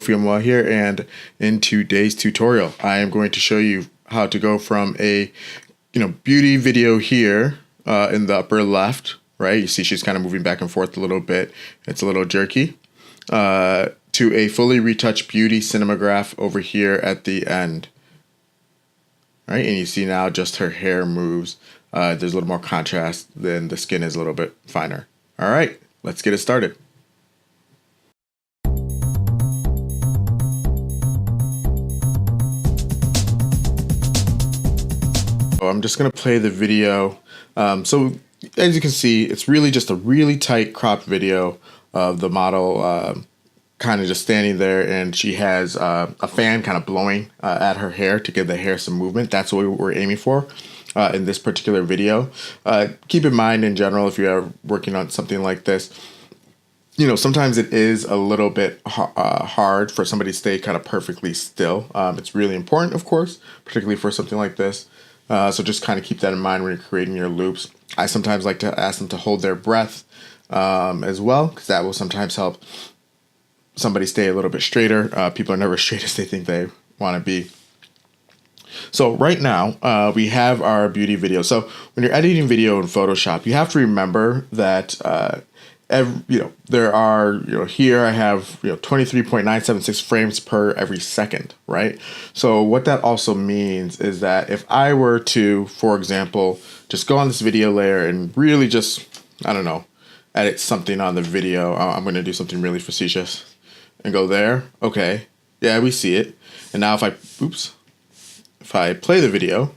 Fiamwa here, and in today's tutorial I am going to show you how to go from a beauty video here in the upper left, right? You see she's kind of moving back and forth a little bit, it's a little jerky, to a fully retouched beauty cinemagraph over here at the end, right? And you see now just her hair moves, there's a little more contrast, then the skin is a little bit finer. All right, let's get it started. I'm just going to play the video. So as you can see, it's really just a really tight cropped video of the model kind of just standing there, and she has a fan kind of blowing at her hair to give the hair some movement. That's what we're aiming for in this particular video. Keep in mind in general, if you're working on something like this, sometimes it is a little bit hard for somebody to stay kind of perfectly still. It's really important, of course, particularly for something like this. So just kind of keep that in mind when you're creating your loops. I sometimes like to ask them to hold their breath as well, because that will sometimes help somebody stay a little bit straighter. People are never as straight as they think they want to be. So right now we have our beauty video. So when you're editing video in Photoshop, you have to remember that there are, here I have, 23.976 frames per every second, right? So what that also means is that if I were to, for example, just go on this video layer and really just, I don't know, edit something on the video. I'm going to do something really facetious and go there. Okay. Yeah, we see it. And now if I play the video,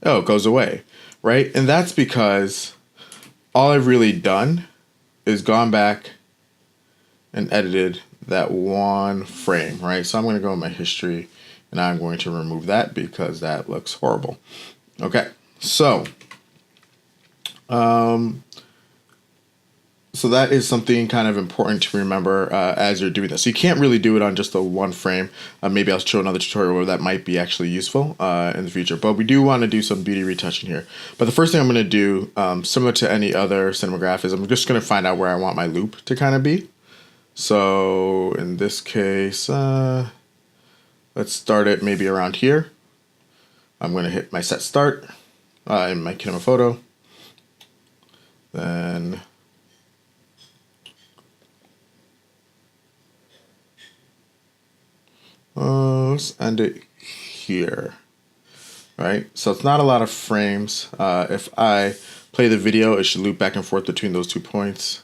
it goes away, right? And that's because all I've really done is gone back and edited that one frame, right? So I'm going to go in my history and I'm going to remove that because that looks horrible. Okay, so that is something kind of important to remember as you're doing this. So you can't really do it on just the one frame. Maybe I'll show another tutorial where that might be actually useful in the future. But we do want to do some beauty retouching here. But the first thing I'm going to do, similar to any other Cinemagraph, is I'm just going to find out where I want my loop to kind of be. So in this case, let's start it maybe around here. I'm going to hit my set start in my Cinema photo. Then let's end it here, right? So it's not a lot of frames. If I play the video, it should loop back and forth between those 2 points.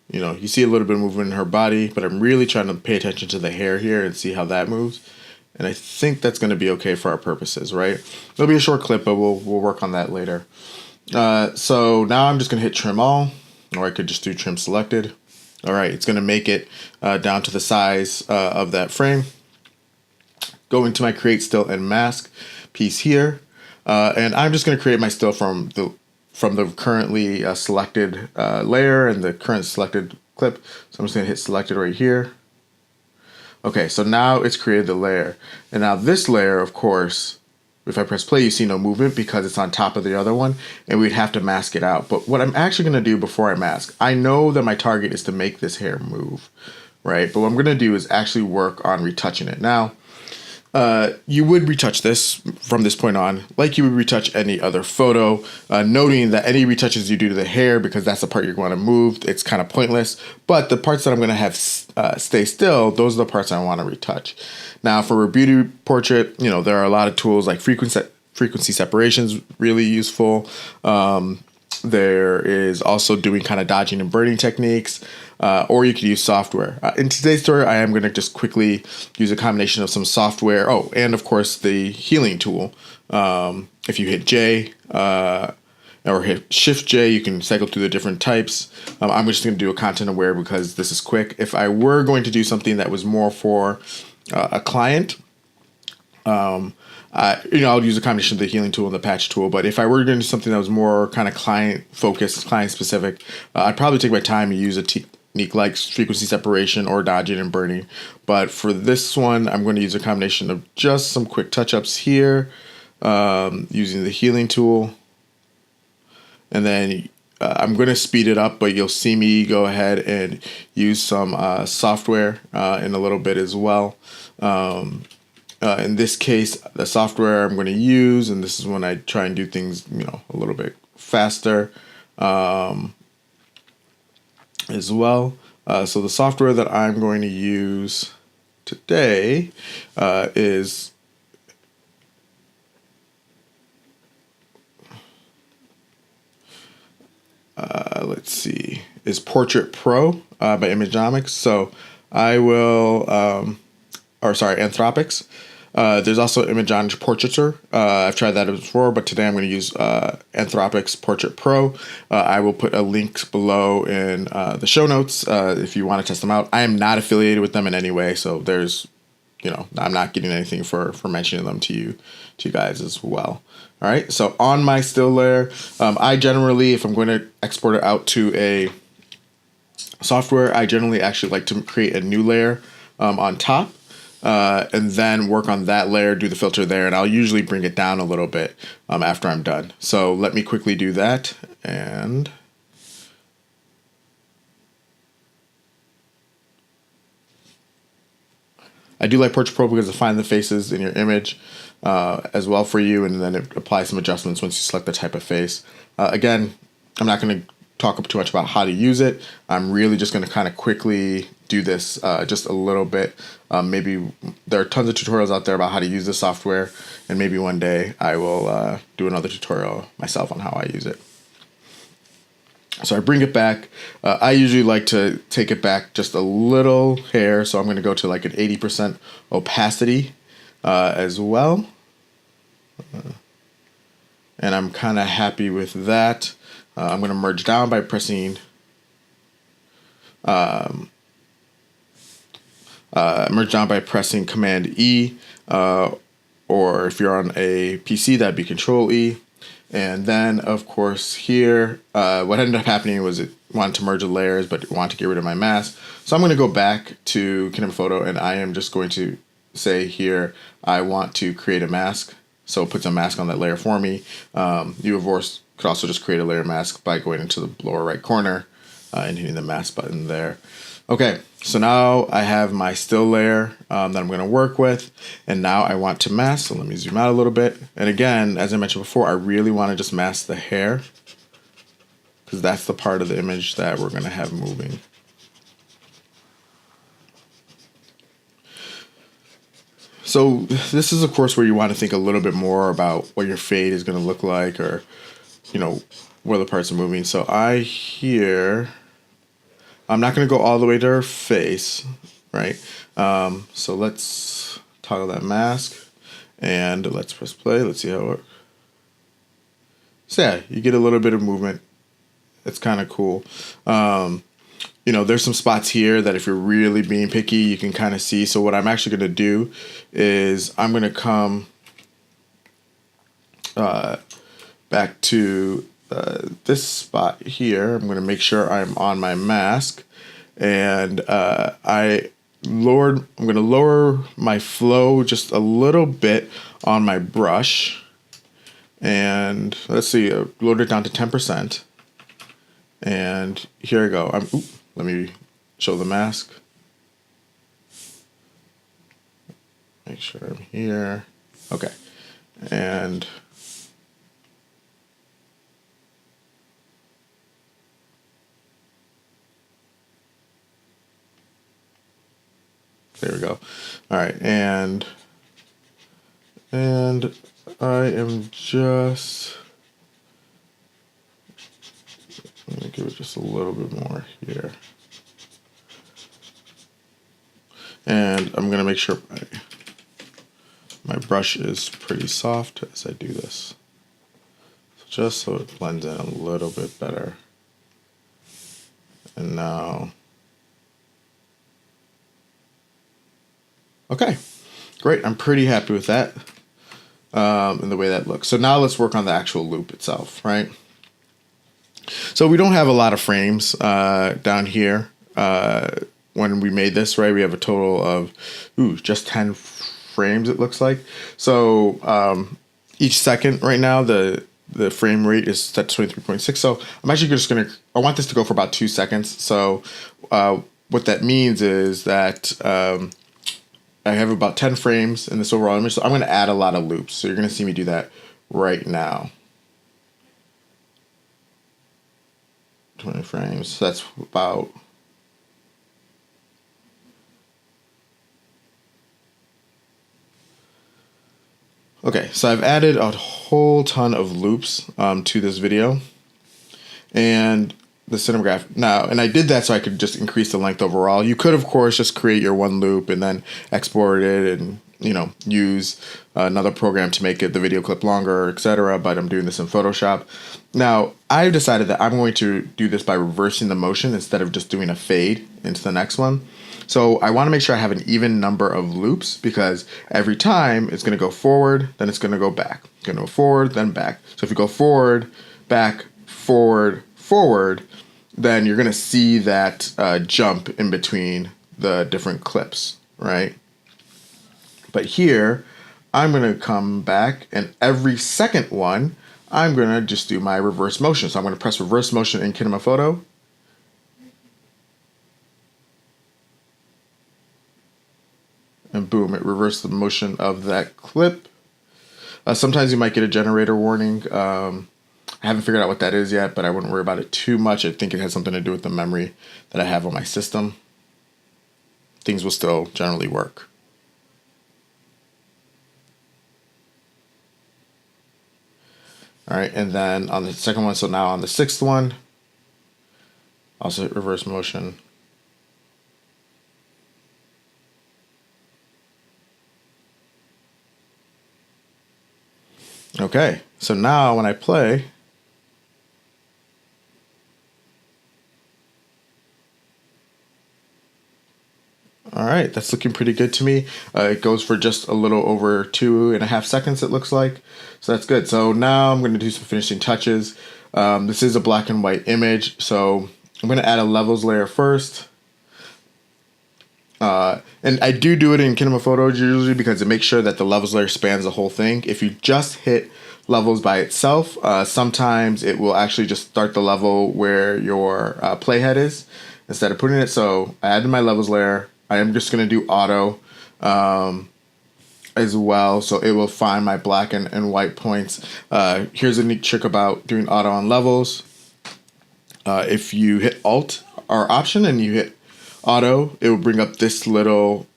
You see a little bit of movement in her body, but I'm really trying to pay attention to the hair here and see how that moves. And I think that's going to be okay for our purposes, right? It'll be a short clip, but we'll work on that later. So now I'm just going to hit trim all, or I could just do trim selected. All right, it's going to make it down to the size of that frame. Go into my create still and mask piece here, and I'm just going to create my still from the currently selected layer and the current selected clip. So I'm just going to hit selected right here. Okay, so now it's created the layer, and now this layer, of course, if I press play, you see no movement because it's on top of the other one, and we'd have to mask it out. But what I'm actually going to do before I mask, I know that my target is to make this hair move, right? But what I'm going to do is actually work on retouching it. Now, you would retouch this from this point on like you would retouch any other photo, noting that any retouches you do to the hair, because that's the part you're going to move, it's kind of pointless. But the parts that I'm going to have stay still, those are the parts I want to retouch. Now, for a beauty portrait, there are a lot of tools like frequency separation is really useful. There is also doing kind of dodging and burning techniques, or you could use software. In today's tutorial, I am going to just quickly use a combination of some software. Oh, and of course the healing tool. If you hit J or hit Shift J, you can cycle through the different types. I'm just going to do a content aware because this is quick. If I were going to do something that was more for a client, I'll use a combination of the healing tool and the patch tool. But if I were going to do something that was more kind of client focused, client specific, I'd probably take my time and use a technique like frequency separation or dodging and burning. But for this one, I'm going to use a combination of just some quick touch ups here, using the healing tool. And then I'm going to speed it up, but you'll see me go ahead and use some software in a little bit as well. In this case, the software I'm going to use, and this is when I try and do things, a little bit faster as well. So the software that I'm going to use today is let's see, is Portrait Pro by Imagenomics. So I will, Anthropics. There's also Imagenomics Portraiture. I've tried that before, but today I'm going to use Anthropics Portrait Pro. I will put a link below in the show notes if you want to test them out. I am not affiliated with them in any way, so there's, I'm not getting anything for mentioning them to you guys as well. All right, so on my still layer, I generally, if I'm going to export it out to a software, I generally actually like to create a new layer on top and then work on that layer, do the filter there, and I'll usually bring it down a little bit after I'm done. So let me quickly do that, and I do like Portrait Pro because it finds the faces in your image as well for you, and then it applies some adjustments once you select the type of face. Again, I'm not going to talk too much about how to use it. I'm really just going to kind of quickly do this just a little bit. Maybe there are tons of tutorials out there about how to use this software, and maybe one day I will do another tutorial myself on how I use it. So I bring it back. I usually like to take it back just a little hair, so I'm going to go to like an 80% opacity as well. And I'm kind of happy with that. I'm going to merge down by pressing Command E, or if you're on a PC, that'd be Control E. And then, of course, here, what ended up happening was it wanted to merge the layers, but it wanted to get rid of my mask. So I'm going to go back to Cinema Photo, and I am just going to say here, I want to create a mask. So it puts a mask on that layer for me. You, of course, could also just create a layer mask by going into the lower right corner and hitting the mask button there. Okay, so now I have my still layer that I'm going to work with, and now I want to mask, so let me zoom out a little bit. And again, as I mentioned before, I really want to just mask the hair, because that's the part of the image that we're going to have moving. So this is, of course, where you want to think a little bit more about what your fade is going to look like, or, where the parts are moving. So I'm not going to go all the way to her face, right? So let's toggle that mask, and let's press play. Let's see how it works. So yeah, you get a little bit of movement. It's kind of cool. There's some spots here that if you're really being picky, you can kind of see. So what I'm actually going to do is I'm going to come back to this spot here. I'm going to make sure I'm on my mask, and I'm going to lower my flow just a little bit on my brush, and let's see, load it down to 10%, and here I go. Let me show the mask. Make sure I'm here. Okay, and there we go. All right, and I am just, let me give it just a little bit more here. And I'm gonna make sure my brush is pretty soft as I do this, just so it blends in a little bit better. And now, okay, great. I'm pretty happy with that and the way that looks. So now let's work on the actual loop itself, right? So we don't have a lot of frames down here. When we made this, right, we have a total of just 10 frames, it looks like. So each second right now, the the frame rate is set to 23.6. So I'm actually just going to, I want this to go for about 2 seconds. So what that means is that I have about 10 frames in this overall image. So I'm going to add a lot of loops. So you're going to see me do that right now. 20 frames. So that's about... Okay, so I've added a whole ton of loops to this video and the Cinemagraph now, and I did that so I could just increase the length overall. You could, of course, just create your one loop and then export it and, you know, use another program to make it the video clip longer, etc. But I'm doing this in Photoshop. Now, I've decided that I'm going to do this by reversing the motion instead of just doing a fade into the next one. So I want to make sure I have an even number of loops because every time it's going to go forward, then it's going to go back. It's going to go forward, then back. So if you go forward, back, forward, forward, then you're going to see that jump in between the different clips, right? But here, I'm going to come back, and every second one, I'm going to just do my reverse motion. So I'm going to press reverse motion in Kinema Photo. And boom, it reversed the motion of that clip. Sometimes you might get a generator warning. I haven't figured out what that is yet, but I wouldn't worry about it too much. I think it has something to do with the memory that I have on my system. Things will still generally work. All right, and then on the second one, so now on the sixth one, also hit reverse motion. Okay, so now when I play, all right, that's looking pretty good to me. It goes for just a little over 2.5 seconds, it looks like. So that's good. So now I'm going to do some finishing touches. This is a black and white image, so I'm going to add a levels layer first. And I do it in Kinema Photo usually because it makes sure that the levels layer spans the whole thing. If you just hit levels by itself, sometimes it will actually just start the level where your playhead is instead of putting it. So I added my levels layer. I am just going to do auto as well, so it will find my black and white points. Here's a neat trick about doing auto on levels. If you hit Alt or Option and you hit auto, it will bring up this little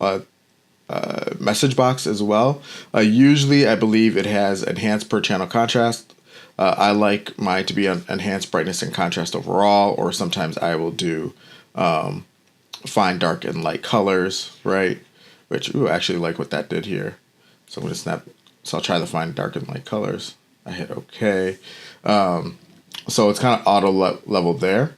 message box as well. Usually, I believe it has enhanced per channel contrast. I like mine to be on enhanced brightness and contrast overall, or sometimes I will do fine dark and light colors, right? Which, ooh, I actually like what that did here. So I'm going to snap, so I'll try the fine dark and light colors. I hit OK. So it's kind of auto leveled there.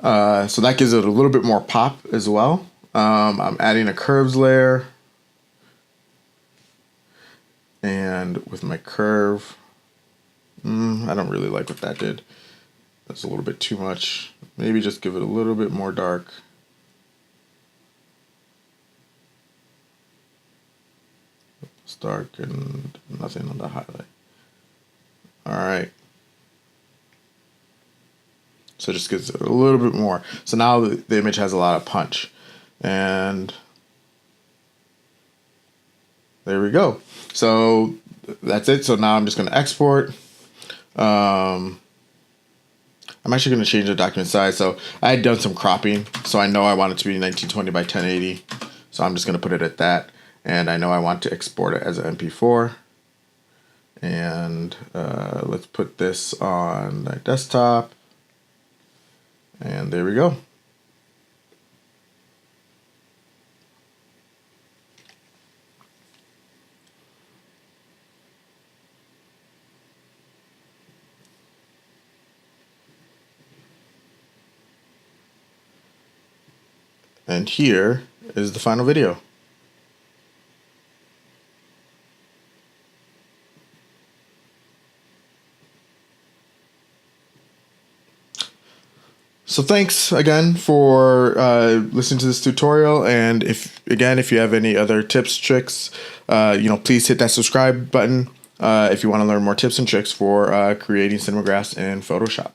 So that gives it a little bit more pop as well. I'm adding a curves layer. And with my curve, I don't really like what that did. That's a little bit too much. Maybe just give it a little bit more dark. It's dark and nothing on the highlight. All right. So it just gives it a little bit more. So now the image has a lot of punch. And there we go. So that's it. So now I'm just going to export. I'm actually going to change the document size. So I had done some cropping. So I know I want it to be 1920 by 1080. So I'm just going to put it at that. And I know I want to export it as an MP4. And let's put this on my desktop. And there we go. And here is the final video. So thanks again for listening to this tutorial, and if you have any other tips, tricks, please hit that subscribe button. if you want to learn more tips and tricks for creating cinemagraphs in Photoshop.